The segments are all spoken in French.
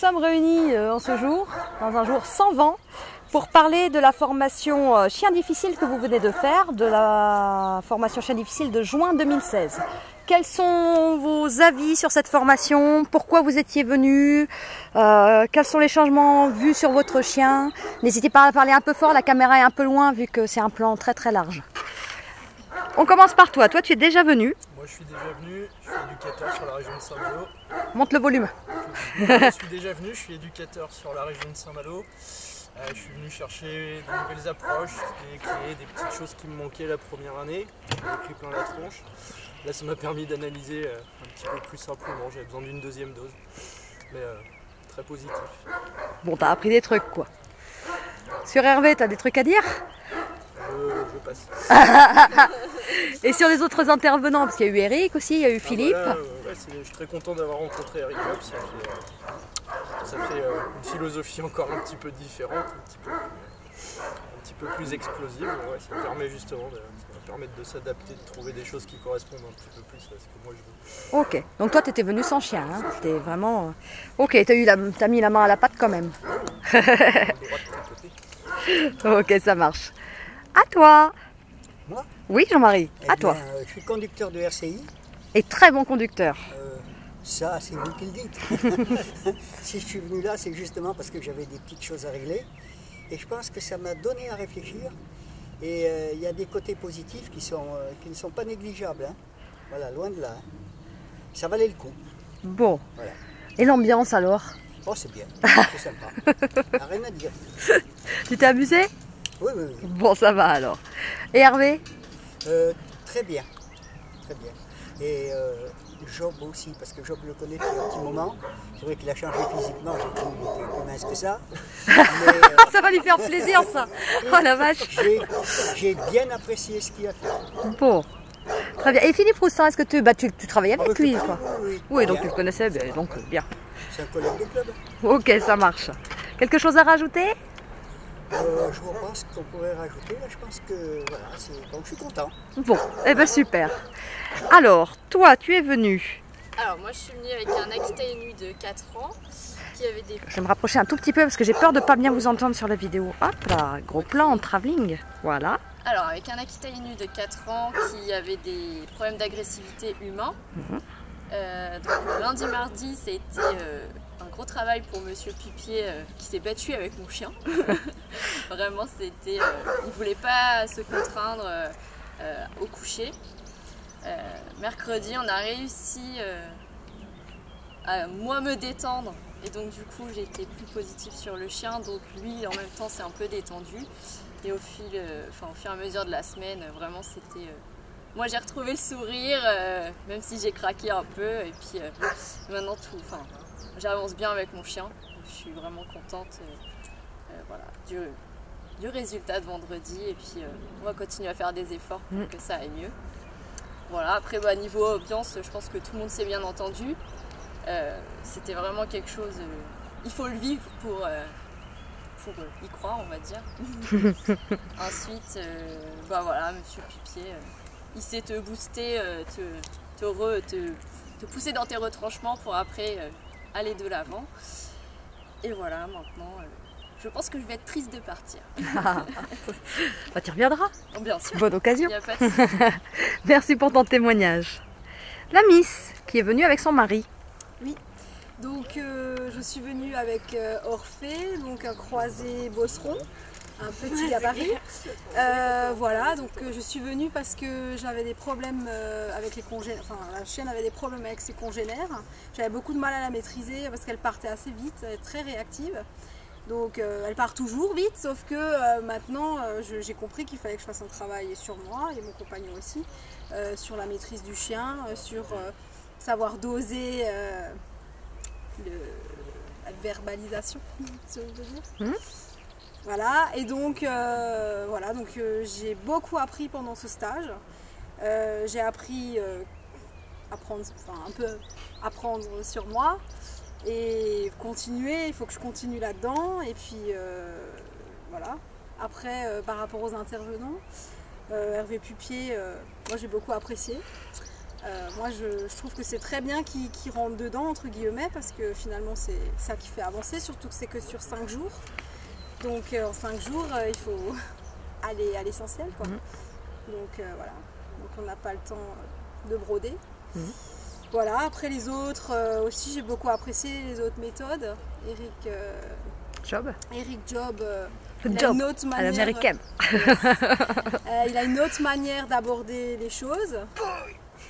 sommes réunis en ce jour, dans un jour sans vent, pour parler de la formation Chien difficile que vous venez de faire, de la formation Chien difficile de juin 2016. Quels sont vos avis sur cette formation? Pourquoi vous étiez venu? Quels sont les changements vus sur votre chien? N'hésitez pas à parler un peu fort, la caméra est un peu loin vu que c'est un plan très très large. On commence par toi. Toi, tu es déjà venu? Moi, je suis déjà venu. Je suis éducateur sur la région de Saint-Malo. Monte le volume. Je suis déjà venu. Je suis éducateur sur la région de Saint-Malo. Je suis venu chercher de nouvelles approches, créer des petites choses qui me manquaient la première année. J'en ai pris plein la tronche. Là, ça m'a permis d'analyser un petit peu plus simplement. J'avais besoin d'une deuxième dose. Mais très positif. Bon, t'as appris des trucs, quoi. Sur Hervé, t'as des trucs à dire? Je passe. Et sur les autres intervenants, parce qu'il y a eu Eric aussi, il y a eu Philippe. Je suis très content d'avoir rencontré Eric Hobbs. Ça fait une philosophie encore un petit peu différente, un petit peu plus explosive. Ouais, ça permet justement ça va permettre de s'adapter, de trouver des choses qui correspondent un petit peu plus à ce que moi je veux. Ok, donc toi t'étais venu sans chien, hein. T'es vraiment... Ok, t'as mis la main à la pâte quand même. Ok, ça marche. À toi. Moi? Oui, Jean-Marie, à toi. Je suis conducteur de RCI. Et très bon conducteur. Ça, c'est vous qui le dites. Si je suis venu là, c'est justement parce que j'avais des petites choses à régler. Et je pense que ça m'a donné à réfléchir. Et il y a des côtés positifs qui ne sont pas négligeables. Hein. Voilà, loin de là. Hein. Ça valait le coup. Bon. Voilà. Et l'ambiance alors? Oh, c'est bien. C'est sympa. Rien à dire. Tu t'es amusé? Oui, oui, oui. Bon, ça va alors. Et Hervé? Très bien. Très bien. Et Job aussi, parce que Job le connaît depuis un petit moment. C'est vrai qu'il a changé physiquement, j'ai cru qu'il était plus mince que ça. Mais, ça va lui faire plaisir ça. Oh la vache. J'ai bien apprécié ce qu'il a fait. Bon, très bien. Et Philippe Roussin, est-ce que tu travailles avec lui quoi? Oui, donc tu le connaissais, donc bien. C'est un collègue de club. Ok, ça marche. Quelque chose à rajouter? Je vois pas ce qu'on pourrait rajouter. Là, je pense que voilà, donc je suis content. Bon, eh ben super. Alors, toi, tu es venu. Alors, moi, je suis venue avec un Akita Inu de 4 ans qui avait des... Je vais me rapprocher un tout petit peu parce que j'ai peur de pas bien vous entendre sur la vidéo. Hop là, gros plan en travelling. Voilà. Alors, avec un Akita Inu de 4 ans qui avait des problèmes d'agressivité humain. Donc, lundi, mardi, ça a été un gros travail pour Monsieur Pupier qui s'est battu avec mon chien. Vraiment, c'était... il ne voulait pas se contraindre au coucher. Mercredi, on a réussi à moi me détendre et donc du coup j'ai été plus positive sur le chien, donc lui en même temps c'est un peu détendu et au fur et à mesure de la semaine vraiment c'était... Moi j'ai retrouvé le sourire même si j'ai craqué un peu et puis maintenant j'avance bien avec mon chien, je suis vraiment contente voilà, du résultat de vendredi et puis on va continuer à faire des efforts pour que ça aille mieux. Voilà, après niveau ambiance, je pense que tout le monde s'est bien entendu. C'était vraiment quelque chose, il faut le vivre pour y croire, on va dire. Ensuite, voilà, Monsieur Pupier, il sait te booster, te pousser dans tes retranchements pour après aller de l'avant. Et voilà, maintenant, je pense que je vais être triste de partir. Bah, tu reviendras. Oh, bien sûr. Bonne occasion. Il n'y a pas de souci. Merci pour ton témoignage. La Miss, qui est venue avec son mari. Oui, donc je suis venue avec Orphée, donc un croisé bosseron, un petit gabarit. Voilà, donc je suis venue parce que j'avais des problèmes avec les congénères, enfin la chienne avait des problèmes avec ses congénères. J'avais beaucoup de mal à la maîtriser parce qu'elle partait assez vite, elle est très réactive. Donc elle part toujours vite, sauf que maintenant j'ai compris qu'il fallait que je fasse un travail sur moi et mon compagnon aussi, sur la maîtrise du chien, sur savoir doser la verbalisation, si on peut dire. Voilà, et donc, j'ai beaucoup appris pendant ce stage. J'ai appris un peu apprendre sur moi. Et continuer, il faut que je continue là-dedans. Et puis voilà. Après, par rapport aux intervenants, Hervé Pupier, moi j'ai beaucoup apprécié. Moi je trouve que c'est très bien qu'ils rentrent dedans entre guillemets parce que finalement c'est ça qui fait avancer, surtout que c'est que sur 5 jours. Donc en 5 jours il faut aller à l'essentiel quoi. Donc voilà, donc on n'a pas le temps de broder. Voilà, après les autres aussi j'ai beaucoup apprécié les autres méthodes. Eric Job, il a une autre manière, à l'américaine. Il a une autre manière d'aborder les choses.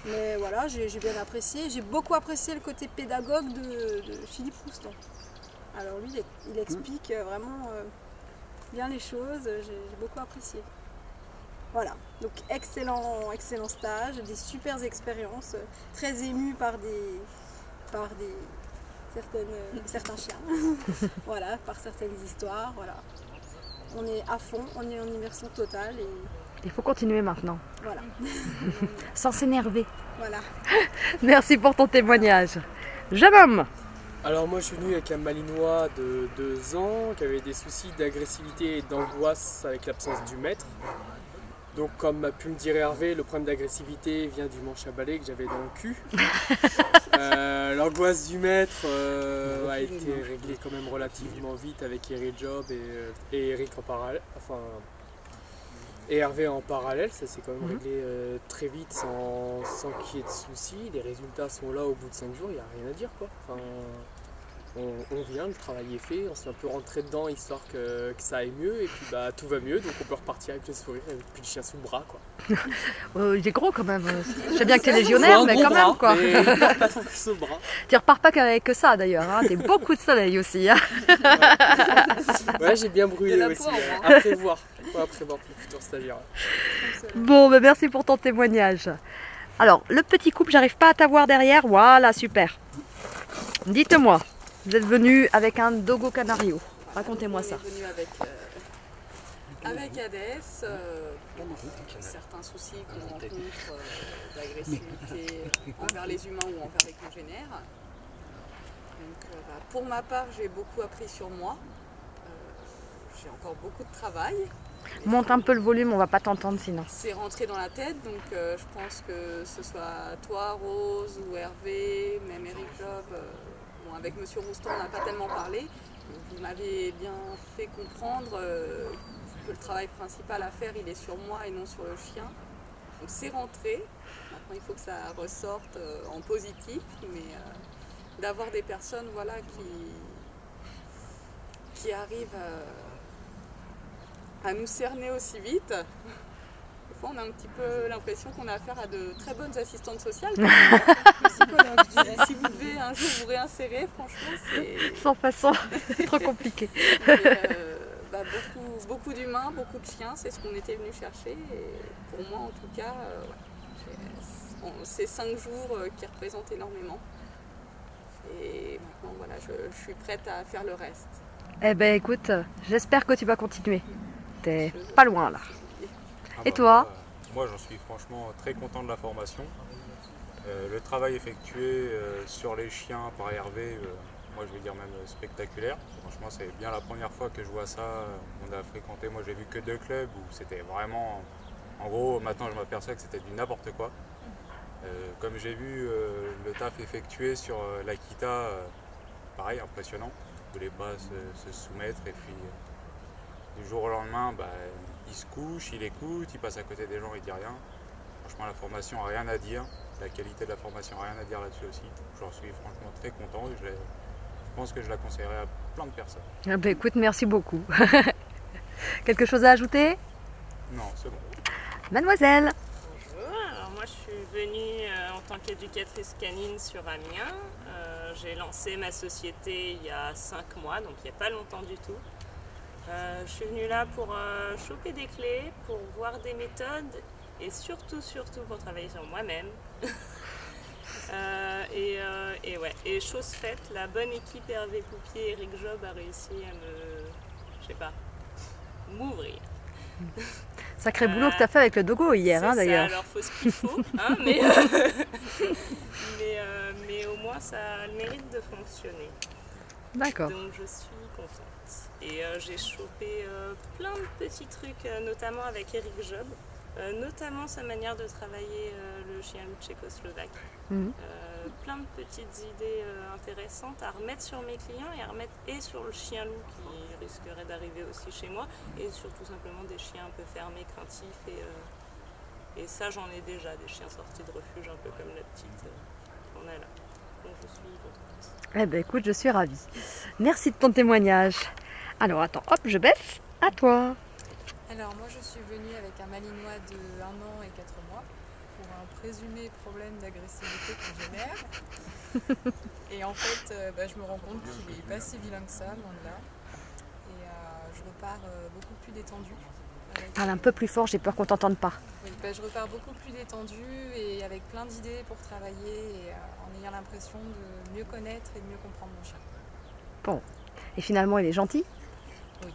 Mais voilà, j'ai bien apprécié. J'ai beaucoup apprécié le côté pédagogue de Philippe Roustan. Alors lui, il explique vraiment bien les choses. J'ai beaucoup apprécié. Voilà, donc excellent stage, des super expériences, très émue par certains chiens, voilà, par certaines histoires, voilà. On est à fond, on est en immersion totale et il faut continuer maintenant. Voilà. Sans s'énerver. Voilà. Merci pour ton témoignage. Jeune homme. Alors moi je suis venu avec un malinois de 2 ans qui avait des soucis d'agressivité et d'angoisse avec l'absence du maître. Donc comme a pu me dire Hervé, le problème d'agressivité vient du manche à balai que j'avais dans le cul. L'angoisse du maître a été réglée quand même relativement vite avec Eric Job et Eric en parallèle. Enfin, et Hervé en parallèle, ça s'est quand même réglé très vite sans qu'il y ait de soucis. Les résultats sont là au bout de 5 jours, il n'y a rien à dire quoi. Enfin, on vient, le travail est fait, on s'est un peu rentré dedans histoire que ça aille mieux et puis bah tout va mieux donc on peut repartir avec le sourire et puis le chien sous le bras quoi. Il est gros quand même, je sais bien que tu es légionnaire mais quand même quoi. Mais il repart pas sous le bras. Tu repars pas qu'avec ça d'ailleurs, hein. T'es beaucoup de soleil aussi. Hein. Ouais, j'ai bien brûlé aussi, à prévoir pour le futur stagiaire. Bon, bah merci pour ton témoignage. Alors, le petit couple, j'arrive pas à t'avoir derrière, voilà, super. Dites-moi. Vous êtes venu avec un Dogo Canario. Racontez-moi ça. On est venu avec Hadès, certains soucis qu'on rencontre d'agressivité envers les humains ou envers les congénères. Donc, pour ma part, j'ai beaucoup appris sur moi. J'ai encore beaucoup de travail. Monte un peu le volume, on va pas t'entendre sinon. C'est rentré dans la tête, donc je pense que ce soit toi, Rose ou Hervé, même Eric Job. Avec Monsieur Roustan, on n'a pas tellement parlé. Vous m'avez bien fait comprendre que le travail principal à faire, il est sur moi et non sur le chien. Donc c'est rentré. Maintenant, il faut que ça ressorte en positif, mais d'avoir des personnes voilà, qui arrivent à nous cerner aussi vite. Des fois, on a un petit peu l'impression qu'on a affaire à de très bonnes assistantes sociales. Psychologues, je dirais. Si vous devez un jour vous réinsérer, franchement, c'est... Sans façon, c'est trop compliqué. Beaucoup d'humains, beaucoup de chiens, c'est ce qu'on était venu chercher. Et pour moi, en tout cas, c'est 5 jours qui représentent énormément. Et maintenant, voilà, je suis prête à faire le reste. Eh ben écoute, j'espère que tu vas continuer. T'es pas loin là. Et toi? Moi j'en suis franchement très content de la formation. Le travail effectué sur les chiens par Hervé, moi je vais dire même spectaculaire. Franchement c'est bien la première fois que je vois ça. On a fréquenté, moi j'ai vu que 2 clubs où c'était vraiment... En gros maintenant je m'aperçois que c'était du n'importe quoi. Comme j'ai vu le taf effectué sur l'Akita, pareil impressionnant. Il ne voulait pas se soumettre et puis du jour au lendemain, il se couche, il écoute, il passe à côté des gens, il dit rien. Franchement, la formation n'a rien à dire. La qualité de la formation n'a rien à dire là-dessus aussi. J'en suis franchement très content et je pense que je la conseillerais à plein de personnes. Ah ben écoute, merci beaucoup. Quelque chose à ajouter? Non, c'est bon. Mademoiselle. Bonjour, alors moi je suis venue en tant qu'éducatrice canine sur Amiens. J'ai lancé ma société il y a 5 mois, donc il n'y a pas longtemps du tout. Je suis venue là pour choper des clés, pour voir des méthodes et surtout pour travailler sur moi-même. Et chose faite, la bonne équipe Hervé Poupier et Eric Job a réussi à m'ouvrir. Sacré boulot que tu as fait avec le Dogo hier d'ailleurs. Alors faut ce qu'il faut, hein, mais au moins ça a le mérite de fonctionner. D'accord. Donc je suis contente. Et j'ai chopé plein de petits trucs, notamment avec Eric Job. Notamment sa manière de travailler le chien loup tchécoslovaque. Plein de petites idées intéressantes à remettre sur mes clients et sur le chien loup qui risquerait d'arriver aussi chez moi, et surtout simplement des chiens un peu fermés, craintifs, et ça j'en ai déjà, des chiens sortis de refuge un peu comme la petite qu'on a là. Donc je suis contente. Eh ben écoute, je suis ravie. Merci de ton témoignage. Alors attends, hop, je baisse. À toi. Alors moi je suis venue avec un malinois de 1 an et 4 mois pour un présumé problème d'agressivité qu'on génère. Et en fait je me rends compte qu'il n'est pas si vilain que ça, loin de là. Et je repars beaucoup plus détendue. Parle un peu plus fort, j'ai peur qu'on t'entende pas. Oui, je repars beaucoup plus détendue et avec plein d'idées pour travailler et en ayant l'impression de mieux connaître et de mieux comprendre mon chien. Bon, et finalement il est gentil? Oui.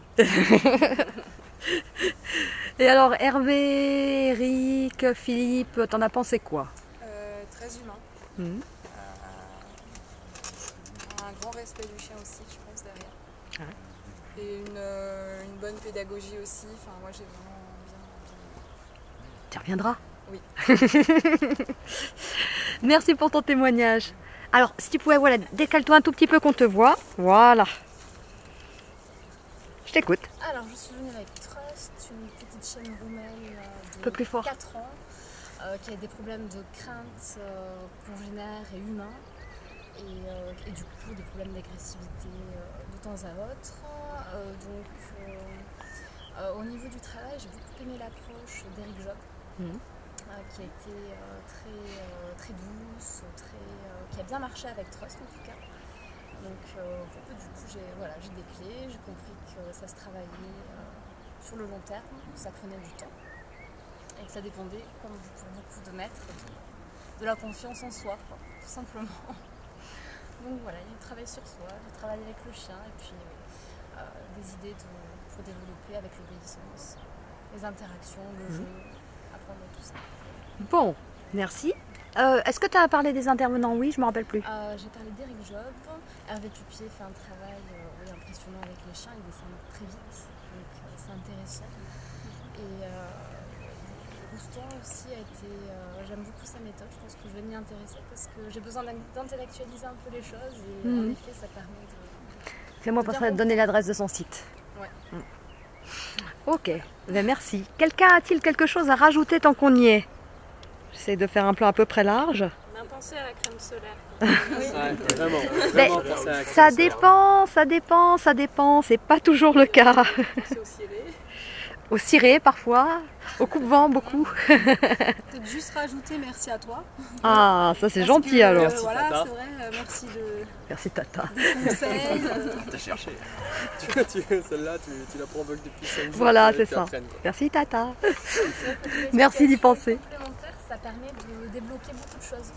Et alors Hervé, Eric, Philippe, t'en as pensé quoi? Très humain. Un grand respect du chien aussi, je pense, derrière. Et une bonne pédagogie aussi. Enfin, moi j'ai vraiment bien. Tu reviendras? Oui. Merci pour ton témoignage. Alors, si tu pouvais, voilà, décale-toi un tout petit peu qu'on te voit. Voilà. Je t'écoute. Alors, je suis venue avec Trust, une petite chienne roumaine Un peu plus fort. de 4 ans, qui a des problèmes de crainte congénères et humains, et du coup des problèmes d'agressivité de temps à autre. Au niveau du travail, j'ai beaucoup aimé l'approche d'Eric Job, qui a été très douce, qui a bien marché avec Trust en tout cas. Donc du coup j'ai des clés, j'ai compris que ça se travaillait sur le long terme, ça prenait du temps et que ça dépendait, comme pour beaucoup de maîtres, de la confiance en soi, quoi, tout simplement. Donc voilà, il y a du travail sur soi, du travail avec le chien et puis des idées pour développer avec l'obéissance, les interactions, le jeu, apprendre tout ça. Bon, merci. Est-ce que tu as parlé des intervenants? Oui, je ne me rappelle plus. J'ai parlé d'Eric Job. Hervé Pupier fait un travail impressionnant avec les chiens, il descend très vite, donc c'est intéressant. Et Rouston aussi a été. J'aime beaucoup sa méthode, je pense que je vais m'y intéresser parce que j'ai besoin d'intellectualiser un peu les choses et en effet ça permet de. Fais-moi penser à te donner l'adresse de son site. Ouais. Ok, ben merci. Quelqu'un a-t-il quelque chose à rajouter tant qu'on y est? J'essaie de faire un plan à peu près large. Bien pensé à la crème solaire. Vraiment penser à la crème Ça dépend, c'est pas toujours le cas. C'est au ciré. Au ciré parfois, au coupe-vent beaucoup. Peut-être juste rajouter merci à toi. Ah, ça c'est gentil que, alors. Voilà, Tata. c'est vrai, merci Merci Tata. des conseils. T'as cherché. Celle-là, tu la provoques depuis 5 jours. Voilà, et c'est tu ça. apprennes, quoi. Merci Tata. Merci d'y penser. Complémentaire, ça permet de débloquer beaucoup de choses.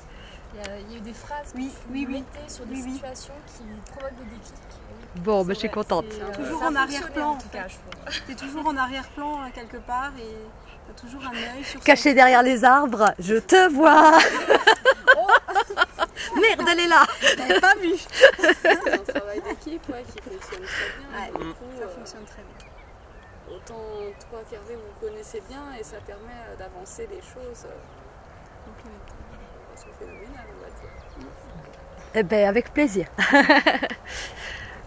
Il y a eu des phrases que Oui, vous mettez sur des situations qui provoquent des déclics. Bon, ben je suis contente. Toujours Ça a en fonctionné, arrière-plan, en tout cas, je trouve. Tu es toujours en arrière-plan quelque part et tu as toujours un œil sur Caché derrière les arbres, je te vois. Merde, elle est là. T'avais pas vu. C'est un travail d'équipe qui fonctionne très bien. Ouais, Du coup, ça fonctionne très bien. autant toi qu'Hervé vous connaissez bien et ça permet d'avancer les choses de façon phénoménale, on va dire. Eh bien, avec plaisir.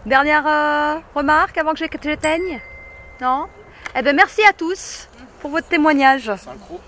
Dernière remarque avant que j'éteigne? Non? Eh bien, merci à tous pour votre témoignage. Synchro.